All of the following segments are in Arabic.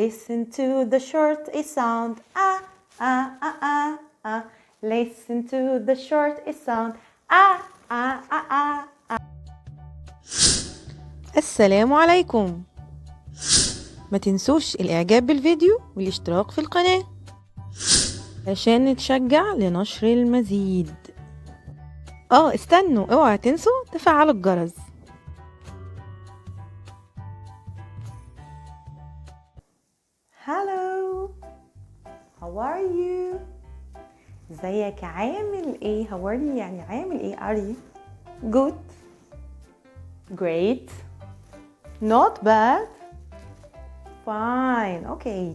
Listen to the short A sound. Ah, ah, ah, ah, ah. Listen to the short A sound. Ah, ah, ah, ah, ah. السلام عليكم. ما تنسوش الإعجاب بالفيديو والاشتراك في القناة عشان نتشجع لنشر المزيد. استنوا، اوعى تنسوا تفعلوا الجرس. Hello, how are you? ازيك؟ عامل ايه؟ how are you يعني عامل ايه؟ are you good, great, not bad, fine, okay.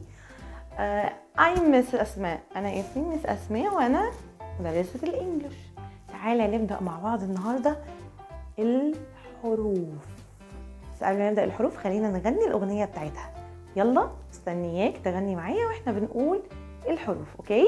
I'm Miss أسماء. أنا اسمي Miss أسماء وأنا مدرسة الإنجليش. تعالى نبدأ مع بعض النهاردة الحروف. بس قبل ما نبدأ الحروف خلينا نغني الأغنية بتاعتها. يلا مستنياك تغني معايا واحنا بنقول الحروف. اوكي؟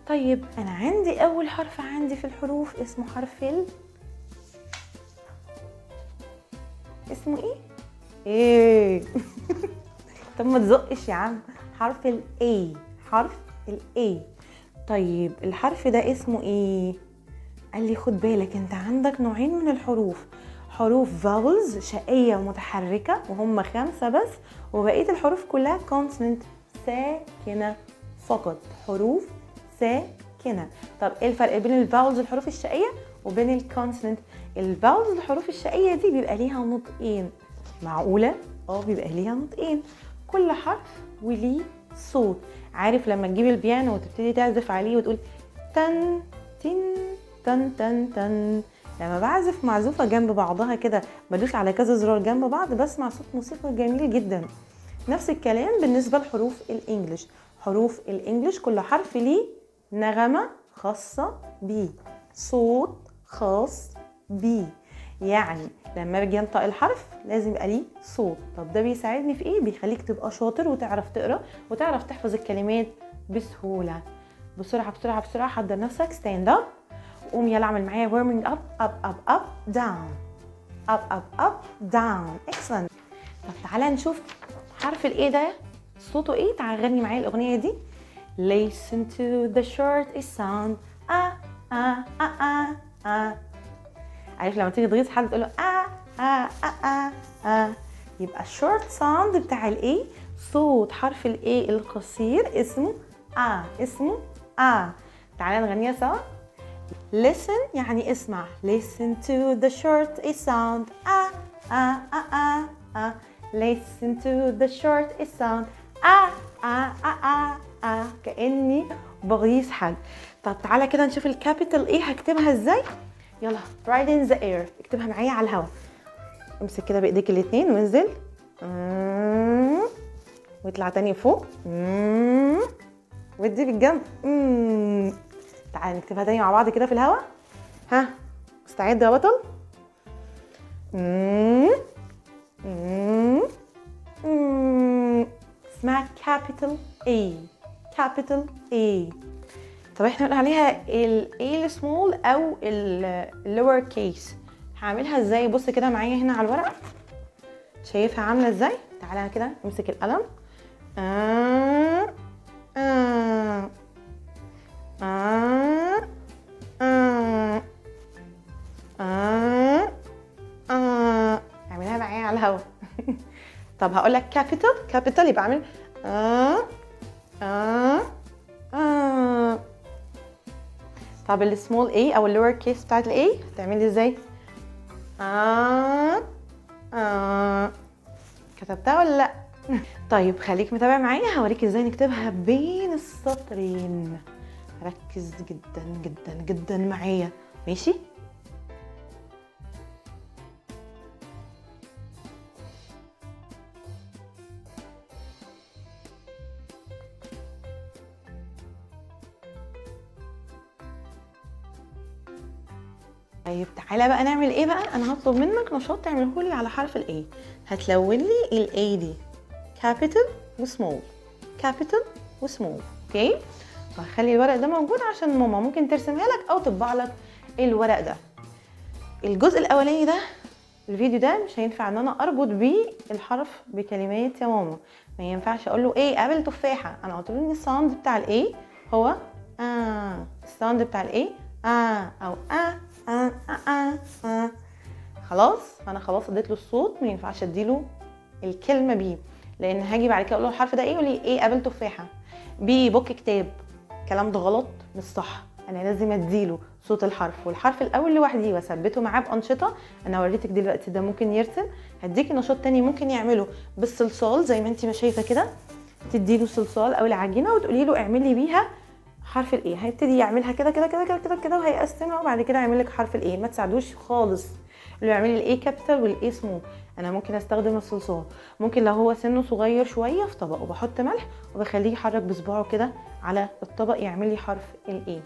طيب انا عندي اول حرف عندي في الحروف اسمه حرف اسمه ايه طب ما تزقش يا عم. حرف A. حرف A. طيب الحرف ده اسمه ايه؟ قال لي خد بالك انت عندك نوعين من الحروف، حروف vowels شقية ومتحركة وهم 5 بس، وبقية الحروف كلها consonant ساكنة فقط، حروف ساكنة. طب ايه الفرق بين الفاولز الحروف الشقية وبين الكونسوننت؟ الفاولز الحروف الشقية دي بيبقى ليها نطقين. معقولة؟ بيبقى ليها نطقين، كل حرف وليه صوت. عارف لما تجيب البيانو وتبتدي تعزف عليه وتقول تن تن تن تن تن، لما بعزف معزوفة جنب بعضها كده بدوس على كذا زرار جنب بعض بسمع صوت موسيقى جميل جدا. نفس الكلام بالنسبة لحروف الانجليش. حروف الانجليش كل حرف ليه نغمة خاصة بيه، صوت خاص بيه. يعني لما باجي انطق الحرف لازم يبقى ليه صوت. طب ده بيساعدني في ايه؟ بيخليك تبقى شاطر وتعرف تقرا وتعرف تحفظ الكلمات بسهولة. بسرعة بسرعة بسرعة حضر نفسك. ستاند اب، قوم يلا اعمل معايا warming up up up up down up up up down. excellent. طب تعالى نشوف حرف الايه ده صوته ايه. تعالى غني معايا الاغنية دي. Listen to the short sound. عارف لما تيجي تغيظ حد تقول له يبقى الشورت ساوند بتاع الايه، صوت حرف الايه القصير اسمه اسمه تعالى نغنيها سوا. Listen يعني اسمع. Listen to the short sound. Listen to the short sound. كأني بغيظ حد. طب تعالى كده نشوف الكابيتال ايه هكتبها ازاي. يلا right in the air، اكتبها معايا على الهواء. امسك كده بايديك الاتنين وانزل واطلع تاني فوق ودي بالجنب. تعالى نكتبها تاني مع بعض كده في الهواء. ها مستعد يا بطل؟ اسمها capital A. capital A. طب احنا قلنا عليها ال A السمول او ال lower case. هعملها ازاي؟ بص كده معايا هنا على الورقه، شايفها عامله ازاي؟ تعالى كده امسك القلم. اعملها معايا على الهوا. طب هقول لك كابيتال يبقى اعمل طب السمول اي او اللور كيس بتاعت الاي هتعملي ازاي؟ كتبتها ولا لا؟ طيب خليك متابع معايا، هوريك ازاي نكتبها بين السطرين. ركز جدا جدا جدا معايا، ماشي؟ طيب تعالى بقى نعمل ايه بقى. انا هطلب منك نشاط تعمله لي على حرف الاي. هتلون لي الاي دي كابيتال وسمول، كابيتال وسمول، اوكي؟ وهخلي الورق ده موجود عشان ماما ممكن ترسمها لك او تطبع لك الورق ده. الجزء الاولاني ده الفيديو ده مش هينفع ان انا اربط بيه الحرف بكلمات يا ماما. ما ينفعش اقول له ايه قابل تفاحه. انا قلت له ان الساوند بتاع الاي هو الساوند بتاع الاي او خلاص. فانا خلاص اديت له الصوت، ما ينفعش اديله الكلمه بيه، لان هاجي بعد كده اقول له الحرف ده ايه، يقول لي ايه قابل تفاحه. بي بوك كتاب، الكلام ده غلط مش صح. انا لازم اديله صوت الحرف والحرف الاول لوحدي واثبته معاه بانشطه. انا وريتك دلوقتي ده ممكن يرسم، هديكي نشاط تاني ممكن يعمله بالصلصال زي ما انت ما شايفه كده. تديله الصلصال او العجينه وتقولي له اعمل لي بيها حرف الايه، هيبتدي يعملها كده كده كده كده كده وهيقسمها وبعد كده يعمل لك حرف الايه. ما تساعدوش خالص، اللي يعمل لي الايه كابيتال والايه سمول. انا ممكن استخدم الصلصال، ممكن لو هو سنه صغير شويه في طبق وبحط ملح وبخليه يحرك بصباعه كده على الطبق يعمل لي حرف الايه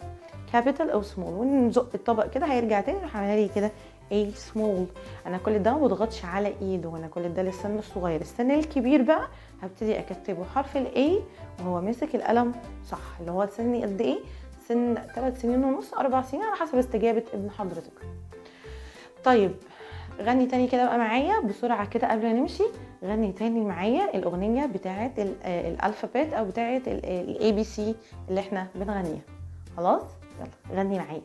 كابيتال او سمول، ونزق الطبق كده هيرجع تاني يروح عامل لي كده اي سمول. انا كل ده ما بضغطش على ايده، انا كل ده للسن الصغير. السن الكبير بقى هبتدي اكتبه حرف الاي وهو ماسك القلم صح. اللي هو سني قد ايه؟ سن 3 سنين ونص 4 سنين على حسب استجابه ابن حضرتك. طيب غني تاني كده بقى معايا بسرعه كده قبل ما نمشي. غني تاني معايا الاغنيه بتاعه الالفابet او بتاعه الاي بي سي اللي احنا بنغنيها. خلاص يلا غني معايا.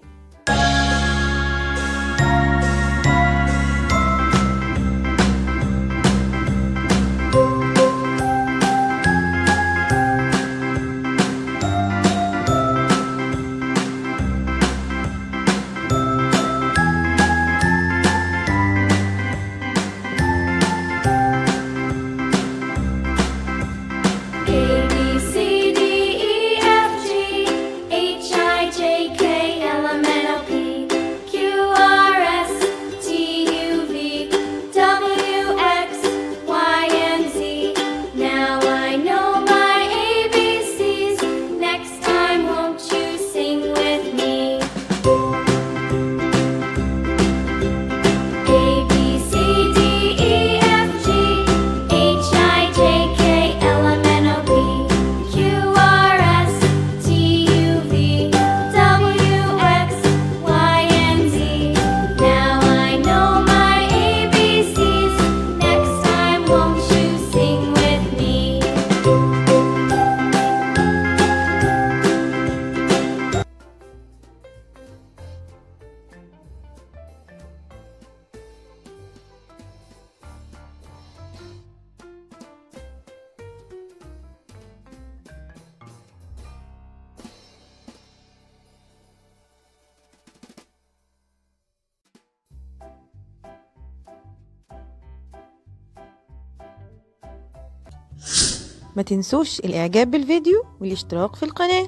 ما تنسوش الاعجاب بالفيديو والاشتراك في القناة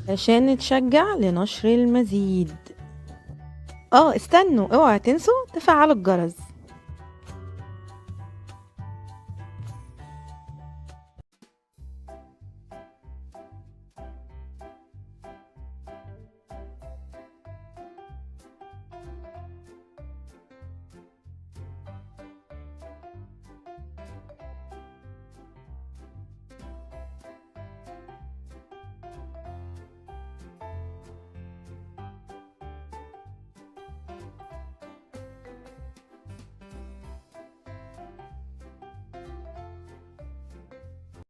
عشان نتشجع لنشر المزيد. استنوا اوعى تنسوا تفعلوا الجرس.